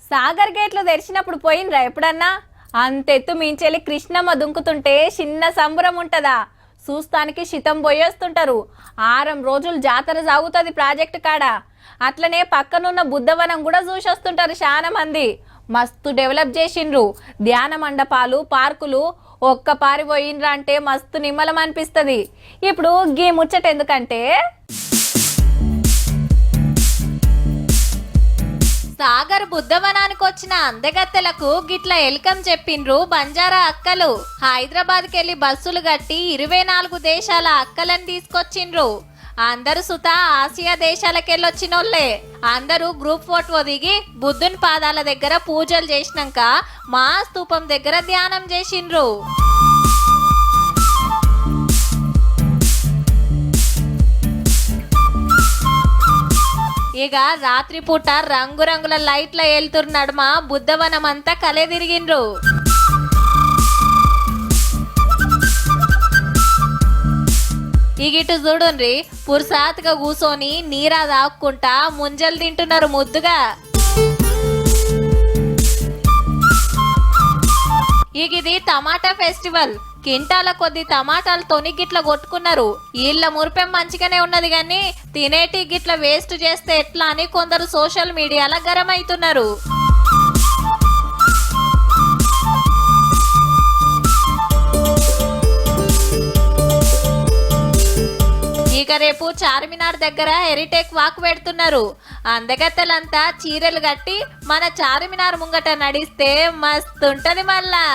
సాగర్ గేట్లు తెరిచినప్పుడు పోయినరా ఎప్పుడన్నా? అంతెత్తు మించెల్లి కృష్ణమ్మ దుంకుతుంటే చిన్న సంబరం ఉంటదా? చూస్తానికి శితం పోయేస్తుంటారు. 6 రోజులు జాతర సాగుతుంది ప్రాజెక్టు కాడ. అట్లనే పక్కనున్న బుద్ధవనం కూడా చూసొస్తుంటారు చాలా మంది. మస్తు డెవలప్ చేసిండ్రు. ధ్యాన మండపాలు, పార్కులు ఒక్క పారి పోయినరా అంటే మస్తు నిమ్మలం అనిపిస్తుంది. ఇప్పుడు గీ ముచ్చట ఎందుకంటే సాగర్ బుద్ధవనానికి వచ్చిన అందగత్తెలకు గిట్ల వెల్కమ్ చెప్పిండ్రు బంజారా అక్కలు. హైదరాబాద్ కెళ్లి బస్సులు కట్టి 24 దేశాల అక్కలను తీసుకొచ్చిండ్రు. అందరూ సుత ఆసియా దేశాలకెళ్ళొచ్చినోళ్లే. అందరూ గ్రూప్ ఫోటో దిగి బుద్ధుని పాదాల దగ్గర పూజలు చేసినాక మా స్తూపం దగ్గర ధ్యానం చేసిండ్రు. ఇక రాత్రిపూట రంగురంగుల లైట్ల వెళ్తురు నడుమ బుద్ధవనం అంతా కలే తిరిగిండ్రు. ఇగిటు చూడుండ్రి, పురుసాతుగా కూసోని నీరా దాక్కుంటా ముంజలు తింటున్నారు ముద్దుగా. ఇది టమాటా ఫెస్టివల్. కింటాల కొద్ది టమాటాలతోని గిట్ల కొట్టుకున్నారు. వీళ్ళ మురిపెం మంచిగానే ఉన్నది కానీ తినేటి గిట్ల వేస్ట్ చేస్తే ఎట్లా అని కొందరు సోషల్ మీడియాలో గరం అవుతున్నారు. ఇక రేపు చార్మినార్ దగ్గర హెరిటేక్ వాక్ పెడుతున్నారు. అందగత్తెలంతా చీరలు కట్టి మన చార్మినార్ ముంగట నడిస్తే మస్తుంటది మళ్ళా.